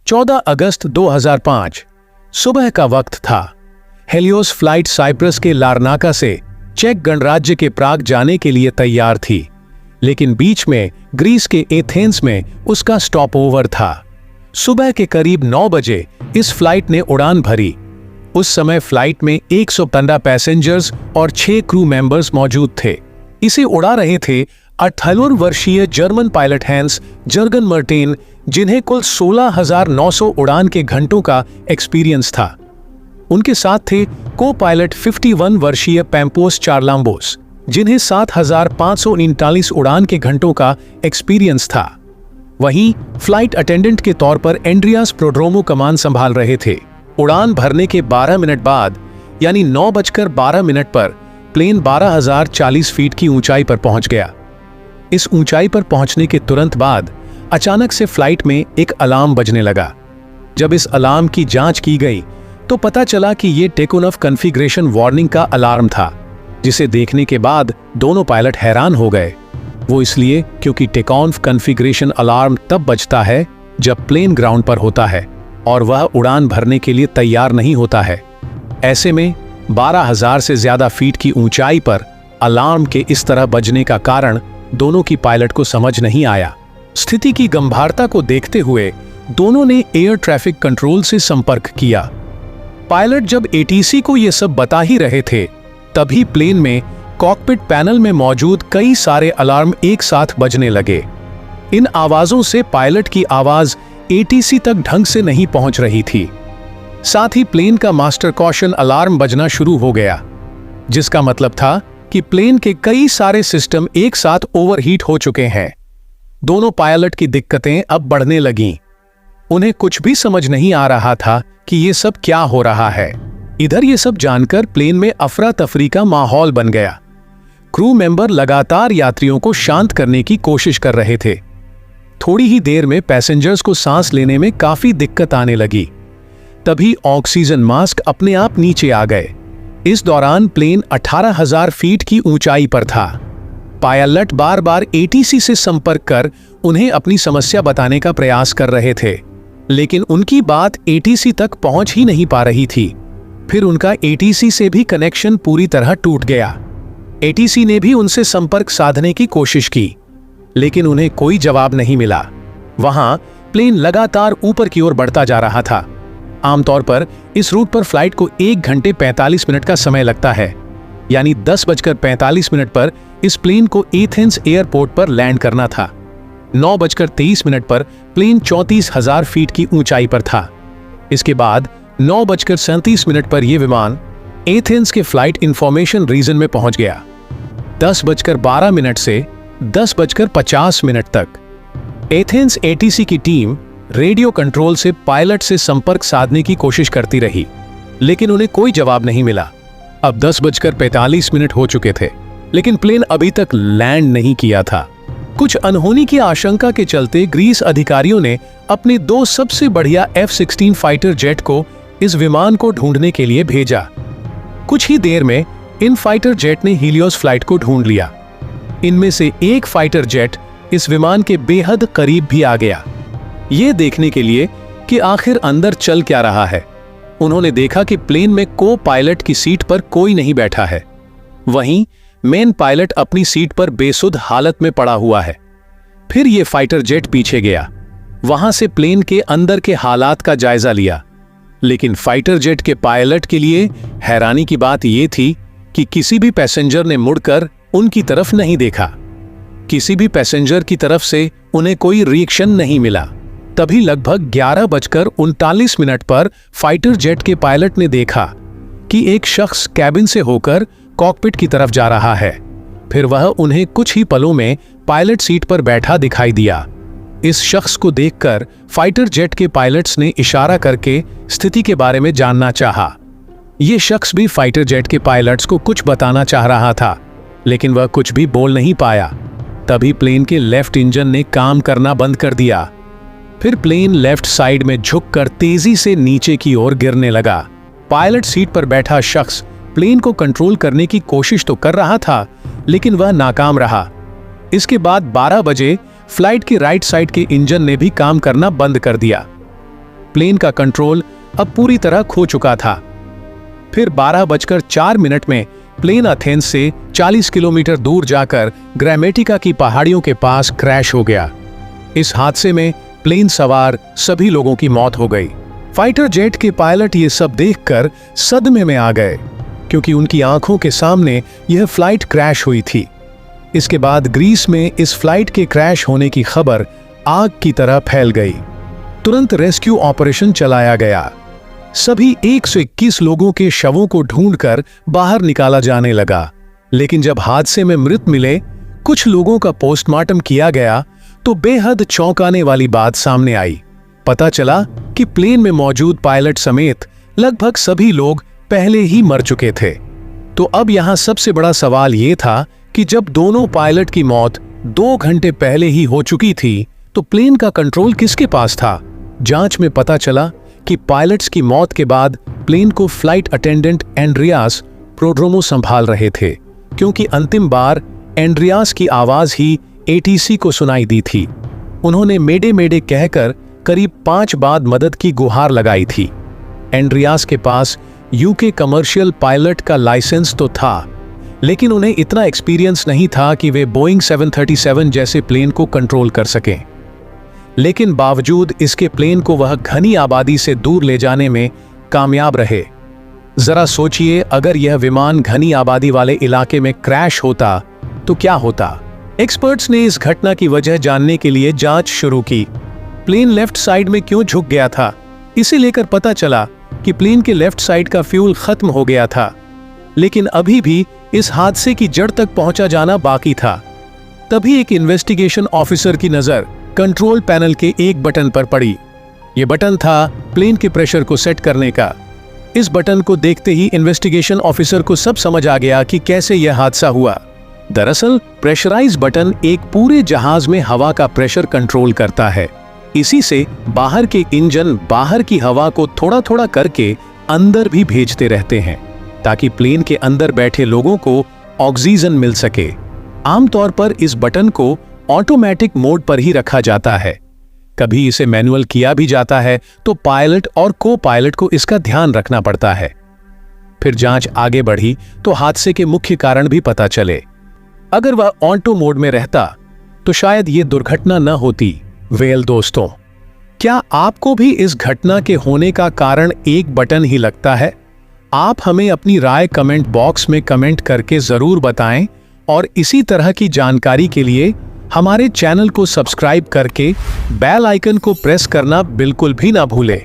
14 अगस्त 2005 सुबह का वक्त था। हेलियोस फ्लाइट साइप्रस के लारनाका से चेक गणराज्य के प्राग जाने के लिए तैयार थी, लेकिन बीच में ग्रीस के एथेंस में उसका स्टॉप ओवर था। सुबह के करीब 9 बजे इस फ्लाइट ने उड़ान भरी। उस समय फ्लाइट में 115 पैसेंजर्स और 6 क्रू मेंबर्स मौजूद थे। इसे उड़ा रहे थे 48 वर्षीय जर्मन पायलट हैंस जर्गन मर्टेन, जिन्हें कुल 16,900 उड़ान के घंटों का एक्सपीरियंस था। उनके साथ थे को पायलट 51 वर्षीय पैम्पोस चारलाम्बोस, जिन्हें 7,539 उड़ान के घंटों का एक्सपीरियंस था। वहीं फ्लाइट अटेंडेंट के तौर पर एंड्रियास प्रोड्रोमो कमान संभाल रहे थे। उड़ान भरने के 12 मिनट बाद यानी 9:12 पर प्लेन 12,040 फीट की ऊंचाई पर पहुंच गया। इस ऊंचाई पर पहुंचने के तुरंत बाद अचानक से फ्लाइट में एक अलार्म बजने लगा। जब इस अलार्म की जांच की गई तो पता चला कि यह टेक-ऑफ कॉन्फ़िगरेशन वार्निंग का अलार्म था, जिसे देखने के बाद दोनों पायलट हैरान हो गए। वो इसलिए क्योंकि टेक-ऑफ कॉन्फ़िगरेशन अलार्म तब बजता है जब प्लेन ग्राउंड पर होता है और वह उड़ान भरने के लिए तैयार नहीं होता है। ऐसे में 12,000 से ज्यादा फीट की ऊंचाई पर अलार्म के इस तरह बजने का कारण दोनों की पायलट को समझ नहीं आया। स्थिति की गंभीरता को देखते हुए दोनों ने एयर ट्रैफिक कंट्रोल से संपर्क किया। पायलट जब एटीसी को यह सब बता ही रहे थे, तभी प्लेन में कॉकपिट पैनल में मौजूद कई सारे अलार्म एक साथ बजने लगे। इन आवाजों से पायलट की आवाज एटीसी तक ढंग से नहीं पहुंच रही थी। साथ ही प्लेन का मास्टर कॉशन अलार्म बजना शुरू हो गया, जिसका मतलब था कि प्लेन के कई सारे सिस्टम एक साथ ओवरहीट हो चुके हैं। दोनों पायलट की दिक्कतें अब बढ़ने लगीं। उन्हें कुछ भी समझ नहीं आ रहा था कि ये सब क्या हो रहा है। इधर ये सब जानकर प्लेन में अफरा तफरी का माहौल बन गया। क्रू मेंबर लगातार यात्रियों को शांत करने की कोशिश कर रहे थे। थोड़ी ही देर में पैसेंजर्स को सांस लेने में काफी दिक्कत आने लगी। तभी ऑक्सीजन मास्क अपने आप नीचे आ गए। इस दौरान प्लेन 18,000 फीट की ऊंचाई पर था। पायलट बार बार एटीसी से संपर्क कर उन्हें अपनी समस्या बताने का प्रयास कर रहे थे, लेकिन उनकी बात एटीसी तक पहुंच ही नहीं पा रही थी। फिर उनका एटीसी से भी कनेक्शन पूरी तरह टूट गया। एटीसी ने भी उनसे संपर्क साधने की कोशिश की, लेकिन उन्हें कोई जवाब नहीं मिला। वहां प्लेन लगातार ऊपर की ओर बढ़ता जा रहा था। आमतौर पर इस रूट पर फ्लाइट को 1 घंटे 45 मिनट का समय लगता है, यानी 10:45 पर इस प्लेन को एथेंस एयरपोर्ट पर लैंड करना था। 9:23 पर प्लेन 34,000 फीट की ऊंचाई पर था। इसके बाद 9:37 पर यह विमान एथेंस के फ्लाइट इंफॉर्मेशन रीजन में पहुंच गया। 10:12 से 10:50 तक एथेंस एटीसी की टीम रेडियो कंट्रोल से पायलट से संपर्क साधने की कोशिश करती रही, लेकिन उन्हें कोई जवाब नहीं मिला। अब 10:45 हो चुके थे, लेकिन प्लेन अभी तक लैंड नहीं किया था। कुछ अनहोनी की आशंका के चलते ग्रीस अधिकारियों ने अपने 2 सबसे बढ़िया F-16 फाइटर जेट को इस विमान को ढूंढने के लिए भेजा। कुछ ही देर में इन फाइटर जेट ने हीलियोस फ्लाइट को ढूंढ लिया। इनमें से एक फाइटर जेट इस विमान के बेहद करीब भी आ गया, ये देखने के लिए कि आखिर अंदर चल क्या रहा है। उन्होंने देखा कि प्लेन में को पायलट की सीट पर कोई नहीं बैठा है। वहीं मेन पायलट अपनी सीट पर बेसुध हालत में पड़ा हुआ है। फिर यह फाइटर जेट पीछे गया, वहां से प्लेन के अंदर के हालात का जायजा लिया। लेकिन फाइटर जेट के पायलट के लिए हैरानी की बात यह थी कि किसी भी पैसेंजर ने मुड़कर उनकी तरफ नहीं देखा। किसी भी पैसेंजर की तरफ से उन्हें कोई रिएक्शन नहीं मिला। तभी लगभग 11:39 पर फाइटर जेट के पायलट ने देखा कि एक शख्स कैबिन से होकर कॉकपिट की तरफ जा रहा है। फिर वह उन्हें कुछ ही पलों में पायलट सीट पर बैठा दिखाई दिया। इस शख्स को देखकर फाइटर जेट के पायलट्स ने इशारा करके स्थिति के बारे में जानना चाहा। यह शख्स भी फाइटर जेट के पायलट्स को कुछ बताना चाह रहा था, लेकिन वह कुछ भी बोल नहीं पाया। तभी प्लेन के लेफ्ट इंजन ने काम करना बंद कर दिया। फिर प्लेन लेफ्ट साइड में झुककर तेजी से नीचे की ओर गिरने लगा। पायलट सीट पर बैठा शख्स प्लेन को कंट्रोल करने की कोशिश तो कर रहा था, लेकिन वह नाकाम रहा। इसके बाद 12 बजे फ्लाइट के राइट साइड के इंजन ने भी काम करना बंद कर दिया। प्लेन का कंट्रोल अब पूरी तरह खो चुका था। फिर 12:04 में प्लेन एथेंस से 40 किलोमीटर दूर जाकर ग्रामेटिका की पहाड़ियों के पास क्रैश हो गया। इस हादसे में प्लेन सवार सभी लोगों की मौत हो गई। फाइटर जेट के पायलट ये सब देखकर सदमे में आ गए, क्योंकि उनकी आंखों के सामने यह फ्लाइट क्रैश हुई थी। इसके बाद ग्रीस में इस फ्लाइट के क्रैश होने की खबर आग की तरह फैल गई। तुरंत रेस्क्यू ऑपरेशन चलाया गया। सभी 121 लोगों के शवों को ढूंढकर बाहर निकाला जाने लगा, लेकिन जब हादसे में मृत मिले, कुछ लोगों का पोस्टमार्टम किया गया तो बेहद चौंकाने वाली बात सामने आई। पता चला कि प्लेन में मौजूद पायलट समेत लगभग सभी लोग पहले ही मर चुके थे। तो अब यहां सबसे बड़ा सवाल यह था कि जब दोनों पायलट की मौत 2 घंटे पहले ही हो चुकी थी, तो प्लेन का कंट्रोल किसके पास था? जांच में पता चला कि पायलट्स की मौत के बाद प्लेन को फ्लाइट अटेंडेंट एंड्रियास प्रोड्रोमो संभाल रहे थे, क्योंकि अंतिम बार एंड्रियास की आवाज ही एटीसी को सुनाई दी थी। उन्होंने मेडे मेडे कहकर करीब 5 बार मदद की गुहार लगाई थी। एंड्रियास के पास यूके कमर्शियल पायलट का लाइसेंस तो था, लेकिन उन्हें इतना एक्सपीरियंस नहीं था कि वे बोइंग 737 जैसे प्लेन को कंट्रोल कर सकें। लेकिन बावजूद इसके प्लेन को वह घनी आबादी से दूर ले जाने में कामयाब रहे। जरा सोचिए, अगर यह विमान घनी आबादी वाले इलाके में क्रैश होता तो क्या होता? एक्सपर्ट्स ने इस घटना की वजह जानने के लिए जांच शुरू की। प्लेन लेफ्ट साइड में क्यों झुक गया था? इसे लेकर पता चला कि प्लेन के लेफ्ट साइड का फ्यूल खत्म हो गया था, लेकिन अभी भी इस हादसे की जड़ तक पहुंचा जाना बाकी था। तभी एक इन्वेस्टिगेशन ऑफिसर की नजर कंट्रोल पैनल के एक बटन पर पड़ी। यह बटन था प्लेन के प्रेशर को सेट करने का। इस बटन को देखते ही इन्वेस्टिगेशन ऑफिसर को सब समझ आ गया कि कैसे यह हादसा हुआ। दरअसल प्रेशराइज बटन एक पूरे जहाज में हवा का प्रेशर कंट्रोल करता है। इसी से बाहर के इंजन बाहर की हवा को थोड़ा थोड़ा करके अंदर भी भेजते रहते हैं, ताकि प्लेन के अंदर बैठे लोगों को ऑक्सीजन मिल सके। आमतौर पर इस बटन को ऑटोमेटिक मोड पर ही रखा जाता है। कभी इसे मैनुअल किया भी जाता है, तो पायलट और को पायलट को इसका ध्यान रखना पड़ता है। फिर जांच आगे बढ़ी तो हादसे के मुख्य कारण भी पता चले। अगर वह ऑटो मोड में रहता तो शायद यह दुर्घटना न होती। वेल दोस्तों, क्या आपको भी इस घटना के होने का कारण एक बटन ही लगता है? आप हमें अपनी राय कमेंट बॉक्स में कमेंट करके जरूर बताएं, और इसी तरह की जानकारी के लिए हमारे चैनल को सब्सक्राइब करके बेल आइकन को प्रेस करना बिल्कुल भी ना भूलें।